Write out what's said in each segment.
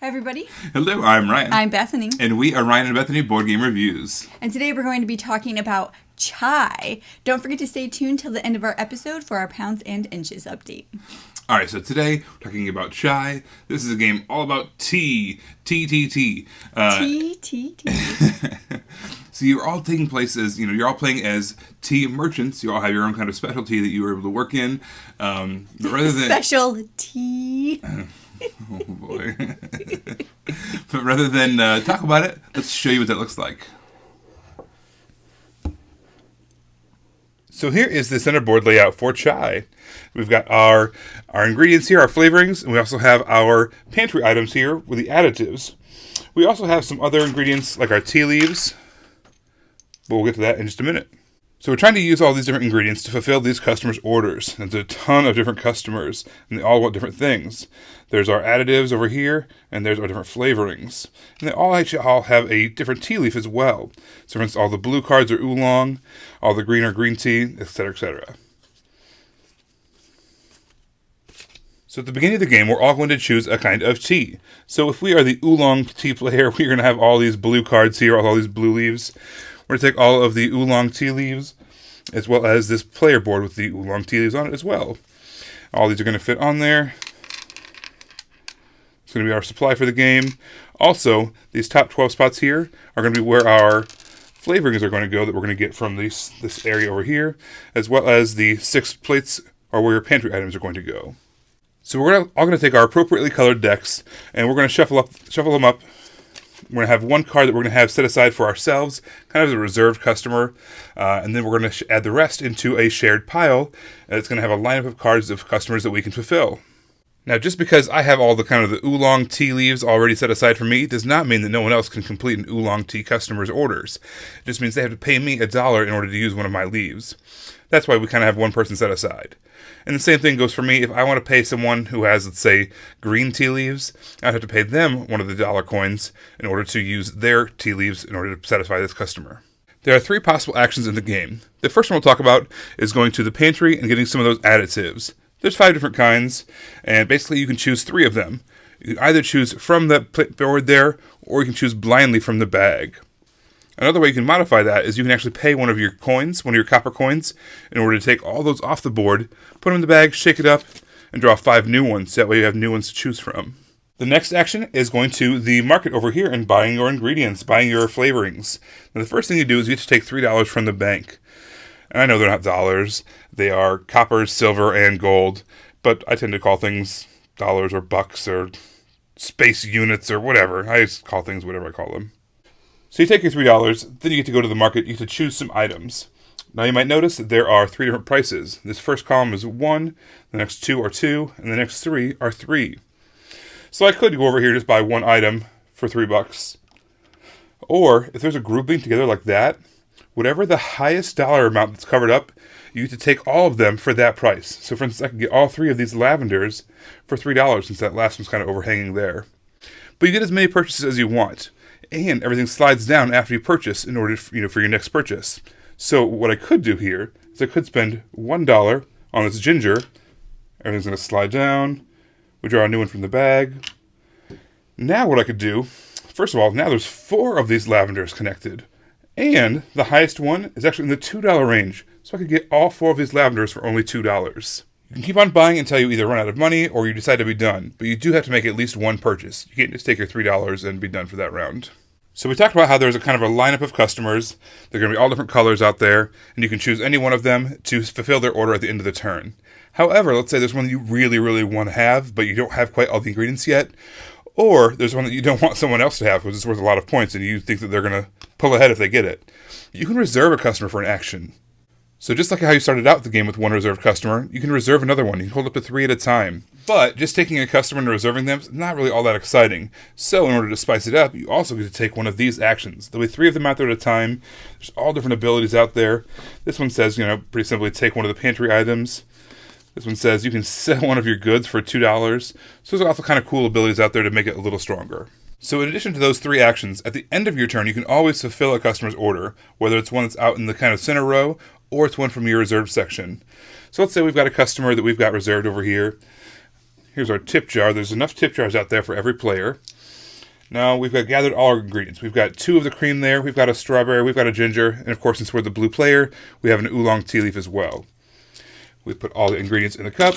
Hi, everybody. Hello, I'm Ryan. I'm Bethany. And we are Ryan and Bethany Board Game Reviews. And today we're going to be talking about chai. Don't forget to stay tuned till the end of our episode for our pounds and inches update. Alright, so today we're talking about chai. This is a game all about tea. Tea. Tea. So you're all taking place as, you're all playing as tea merchants. You all have your own kind of specialty that you were able to work in. But rather than Special tea. Oh boy. But rather than talk about it, let's show you what that looks like. So here is the center board layout for chai. We've got our ingredients here, our flavorings, and we also have our pantry items here with the additives. We also have some other ingredients like our tea leaves, but we'll get to that in just a minute. So we're trying to use all these different ingredients to fulfill these customers' orders. There's a ton of different customers, and they all want different things. There's our additives over here, and there's our different flavorings. And they all actually all have a different tea leaf as well. So for instance, all the blue cards are oolong, all the green are green tea, etc., etc. So at the beginning of the game, we're all going to choose a kind of tea. So if we are the oolong tea player, we're going to have all these blue cards here, all these blue leaves. We're going to take all of the oolong tea leaves, as well as this player board with the oolong tea leaves on it as well. All these are going to fit on there. It's going to be our supply for the game. Also, these top 12 spots here are going to be where our flavorings are going to go that we're going to get from this area over here, as well as the 6 plates are where your pantry items are going to go. So we're all going to take our appropriately colored decks, and we're going to shuffle them up. We're going to have one card that we're going to have set aside for ourselves, kind of as a reserved customer, and then we're going to add the rest into a shared pile, and it's going to have a lineup of cards of customers that we can fulfill. Now, just because I have all the kind of the oolong tea leaves already set aside for me does not mean that no one else can complete an oolong tea customer's orders. It just means they have to pay me $1 in order to use one of my leaves. That's why we kind of have one person set aside. And the same thing goes for me. If I want to pay someone who has, let's say, green tea leaves, I'd have to pay them one of the dollar coins in order to use their tea leaves in order to satisfy this customer. There are 3 possible actions in the game. The first one we'll talk about is going to the pantry and getting some of those additives. There's 5 different kinds, and basically you can choose 3 of them. You can either choose from the board there, or you can choose blindly from the bag. Another way you can modify that is you can actually pay one of your coins, one of your copper coins, in order to take all those off the board, put them in the bag, shake it up, and draw 5 new ones. That way you have new ones to choose from. The next action is going to the market over here and buying your ingredients, buying your flavorings. Now, the first thing you do is you have to take $3 from the bank. And I know they're not dollars. They are copper, silver, and gold. But I tend to call things dollars or bucks or space units or whatever. I just call things whatever I call them. So you take your $3, then you get to go to the market, you get to choose some items. Now you might notice that there are 3 different prices. This first column is 1, the next 2 are 2, and the next 3 are 3. So I could go over here and just buy one item for $3. Or, if there's a grouping together like that, whatever the highest dollar amount that's covered up, you get to take all of them for that price. So for instance, I could get all 3 of these lavenders for $3 since that last one's kind of overhanging there. But you get as many purchases as you want. And everything slides down after you purchase in order for your next purchase. So what I could do here is I could spend $1 on this ginger. Everything's going to slide down. We draw a new one from the bag. Now what I could do, first of all, now there's 4 of these lavenders connected. And the highest one is actually in the $2 range. So I could get all 4 of these lavenders for only $2. You can keep on buying until you either run out of money or you decide to be done, but you do have to make at least one purchase. You can't just take your $3 and be done for that round. So we talked about how there's a kind of a lineup of customers. They're going to be all different colors out there, and you can choose any one of them to fulfill their order at the end of the turn. However, let's say there's one that you really, really want to have, but you don't have quite all the ingredients yet, or there's one that you don't want someone else to have because it's worth a lot of points and you think that they're going to pull ahead if they get it. You can reserve a customer for an action. So just like how you started out the game with one reserved customer, you can reserve another one. You can hold up to 3 at a time. But just taking a customer and reserving them is not really all that exciting. So in order to spice it up, you also get to take one of these actions. There'll be 3 of them out there at a time. There's all different abilities out there. This one says, pretty simply take one of the pantry items. This one says you can sell one of your goods for $2. So there's also kind of cool abilities out there to make it a little stronger. So in addition to those 3 actions, at the end of your turn, you can always fulfill a customer's order, whether it's one that's out in the kind of center row, or it's one from your reserved section. So let's say we've got a customer that we've got reserved over here. Here's our tip jar. There's enough tip jars out there for every player. Now we've got gathered all our ingredients. We've got 2 of the cream there, we've got a strawberry, we've got a ginger, and of course, since we're the blue player, we have an oolong tea leaf as well. We put all the ingredients in the cup.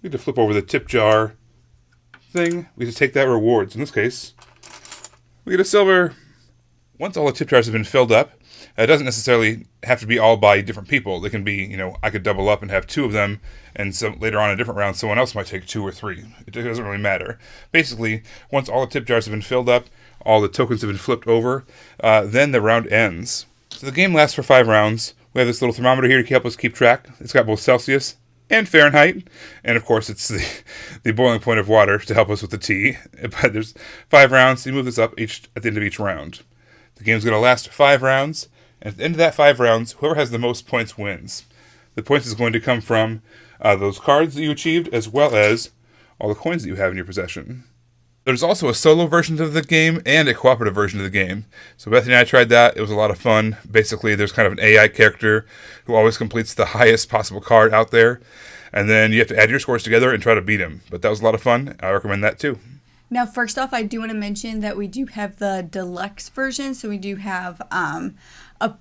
We need to flip over the tip jar thing. We just take that rewards. In this case, we get a silver. Once all the tip jars have been filled up, it doesn't necessarily have to be all by different people. They can be, I could double up and have 2 of them, and so later on in a different round, someone else might take 2 or 3. It doesn't really matter. Basically, once all the tip jars have been filled up, all the tokens have been flipped over, then the round ends. So the game lasts for 5 rounds. We have this little thermometer here to help us keep track. It's got both Celsius and Fahrenheit, and of course it's the boiling point of water to help us with the tea. But there's 5 rounds, so you move this up at the end of each round. The game's going to last 5 rounds, and at the end of that 5 rounds, whoever has the most points wins. The points is going to come from those cards that you achieved, as well as all the coins that you have in your possession. There's also a solo version of the game and a cooperative version of the game. So Bethany and I tried that. It was a lot of fun. Basically, there's kind of an AI character who always completes the highest possible card out there. And then you have to add your scores together and try to beat him. But that was a lot of fun. I recommend that too. Now, first off, I do want to mention that we do have the deluxe version. So we do have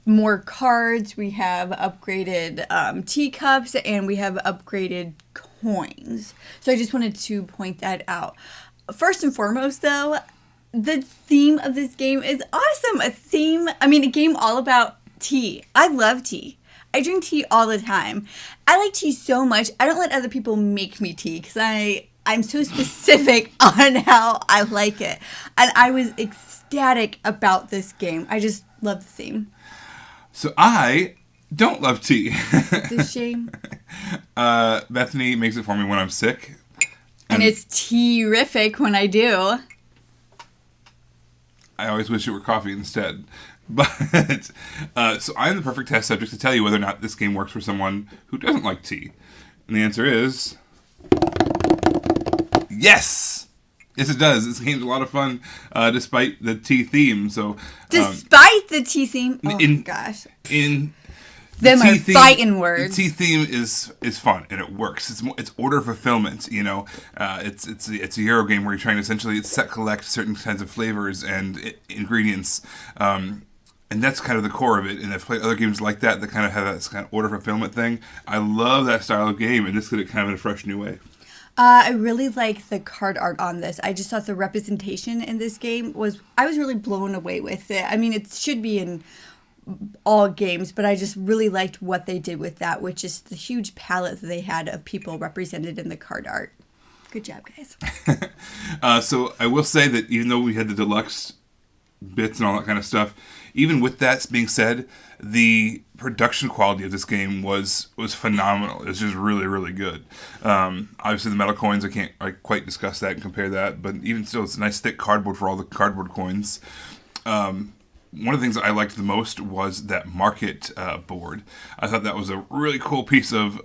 more cards. We have upgraded teacups. And we have upgraded coins. So I just wanted to point that out. First and foremost, though, the theme of this game is awesome. A game all about tea. I love tea. I drink tea all the time. I like tea so much. I don't let other people make me tea because I'm so specific on how I like it. And I was ecstatic about this game. I just love the theme. So I don't love tea. It's a shame. Bethany makes it for me when I'm sick. And it's tea-rific when I do. I always wish it were coffee instead. But, so I'm the perfect test subject to tell you whether or not this game works for someone who doesn't like tea. And the answer is... yes! Yes, it does. This game's a lot of fun, despite the tea theme. So, despite the tea theme? Oh, my gosh. Them are fighting words. The tea theme is fun and it works. It's order fulfillment. It's a Euro game where you're trying to essentially collect certain kinds of flavors and ingredients, and that's kind of the core of it. And I've played other games like that kind of have that kind of order fulfillment thing. I love that style of game, and this did it kind of in a fresh new way. I really like the card art on this. I just thought the representation in this game I was really blown away with it. I mean, it should be in all games, but I just really liked what they did with that, which is the huge palette that they had of people represented in the card art. Good job, guys. So I will say that even though we had the deluxe bits and all that kind of stuff, even with that being said, the production quality of this game was phenomenal. It was just really, really good. Obviously, the metal coins, I can't quite discuss that and compare that, but even still, it's a nice thick cardboard for all the cardboard coins. One of the things that I liked the most was that market board. I thought that was a really cool piece of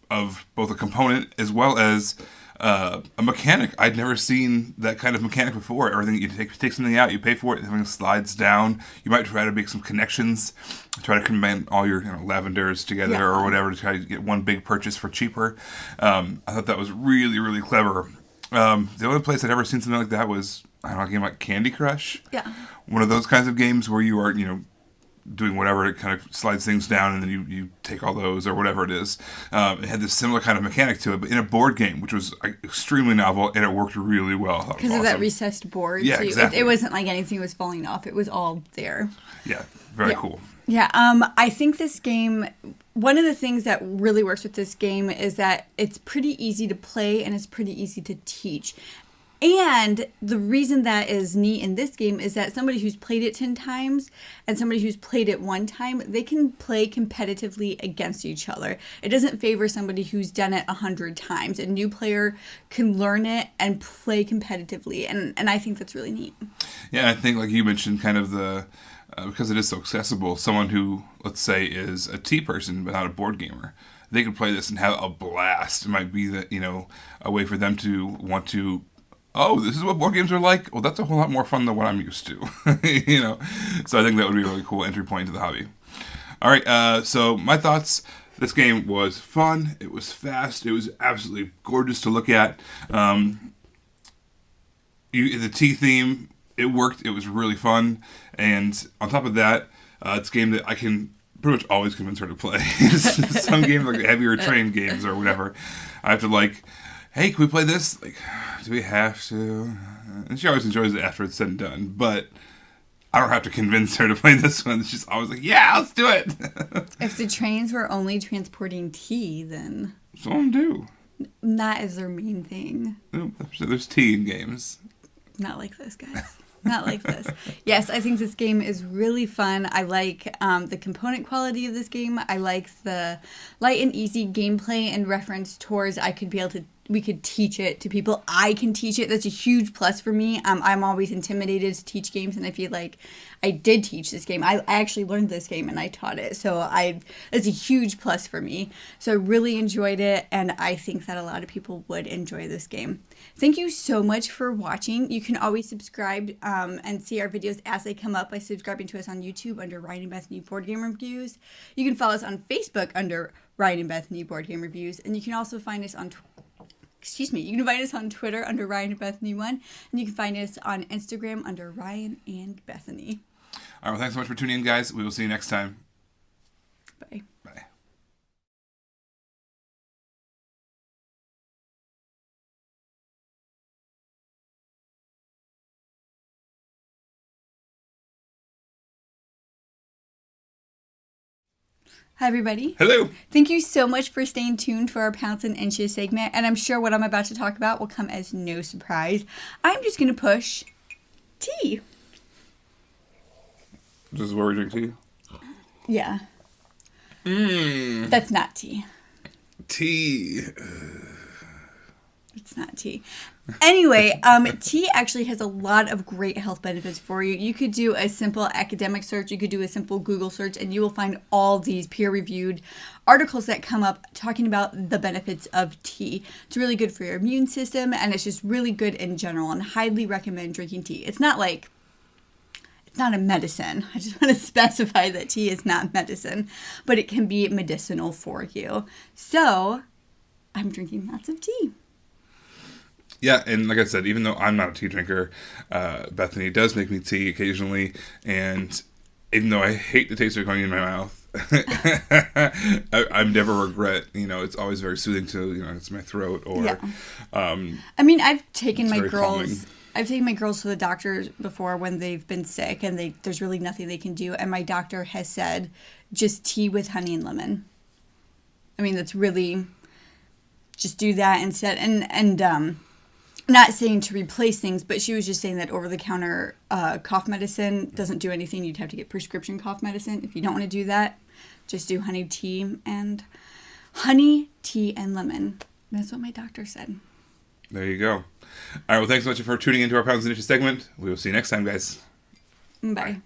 both a component as well as a mechanic. I'd never seen that kind of mechanic before. Everything you take something out, you pay for it, everything slides down. You might try to make some connections, try to combine all your lavenders together or whatever to try to get one big purchase for cheaper. I thought that was really, really clever. The only place I'd ever seen something like that was, I don't know, a game like Candy Crush. Yeah. One of those kinds of games where you are, doing whatever, it kind of slides things down and then you take all those or whatever it is. It had this similar kind of mechanic to it, but in a board game, which was extremely novel, and it worked really well. Because of that recessed board. Yeah, so exactly. It wasn't like anything was falling off. It was all there. Yeah, very cool. Yeah, I think this game, one of the things that really works with this game is that it's pretty easy to play and it's pretty easy to teach. And the reason that is neat in this game is that somebody who's played it 10 times and somebody who's played it one time, they can play competitively against each other. It doesn't favor somebody who's done it 100 times. A new player can learn it and play competitively. And I think that's really neat. Yeah, I think like you mentioned, kind of because it is so accessible, someone who, let's say, is a tea person but not a board gamer, they could play this and have a blast. It might be that, a way for them to want to, oh, this is what board games are like? Well, that's a whole lot more fun than what I'm used to. So I think that would be a really cool entry point into the hobby. All right, so my thoughts. This game was fun. It was fast. It was absolutely gorgeous to look at. The tea theme it worked. It was really fun. And on top of that, it's a game that I can pretty much always convince her to play. Some games, like heavier train games or whatever, I have to like, hey, can we play this? Like, do we have to? And she always enjoys it after it's said and done. But I don't have to convince her to play this one. She's always like, yeah, let's do it. If the trains were only transporting tea, then Some of them do. that is their main thing. There's tea in games. Not like this, guys. Not like this. Yes, I think this game is really fun. I like the component quality of this game. I like the light and easy gameplay and reference towards we could teach it to people. I can teach it. That's a huge plus for me. I'm always intimidated to teach games, and I feel like I did teach this game. I actually learned this game and I taught it. So it's a huge plus for me. So I really enjoyed it, and I think that a lot of people would enjoy this game. Thank you so much for watching. You can always subscribe and see our videos as they come up by subscribing to us on YouTube under Ryan and Bethany Board Game Reviews. You can follow us on Facebook under Ryan and Bethany Board Game Reviews, and you can also find us on you can find us on Twitter under Ryan and Bethany 1, and you can find us on Instagram under Ryan and Bethany. All right, well, thanks so much for tuning in, guys. We will see you next time. Bye. Bye. Hi, everybody. Hello. Thank you so much for staying tuned for our Pounds and Inches segment, and I'm sure what I'm about to talk about will come as no surprise. I'm just going to push tea. This is where we drink tea? Yeah. That's not tea. Tea. It's not tea. Anyway, tea actually has a lot of great health benefits for you. You could do a simple academic search. You could do a simple Google search, and you will find all these peer-reviewed articles that come up talking about the benefits of tea. It's really good for your immune system, and it's just really good in general, and highly recommend drinking tea. It's not a medicine. I just want to specify that tea is not medicine, but it can be medicinal for you. So, I'm drinking lots of tea. Yeah, and like I said, even though I'm not a tea drinker, Bethany does make me tea occasionally, and even though I hate the taste of it going in my mouth, I never regret. It's always very soothing to it's my throat or. Yeah. I mean, I've taken my girls. Calming. I've taken my girls to the doctor before when they've been sick, and there's really nothing they can do. And my doctor has said just tea with honey and lemon. I mean, that's really just do that instead. And not saying to replace things, but she was just saying that over-the-counter cough medicine doesn't do anything. You'd have to get prescription cough medicine. If you don't want to do that, just do honey, tea, and lemon. That's what my doctor said. There you go. All right, well, thanks so much for tuning into our Pounds and Inches segment. We will see you next time, guys. Bye.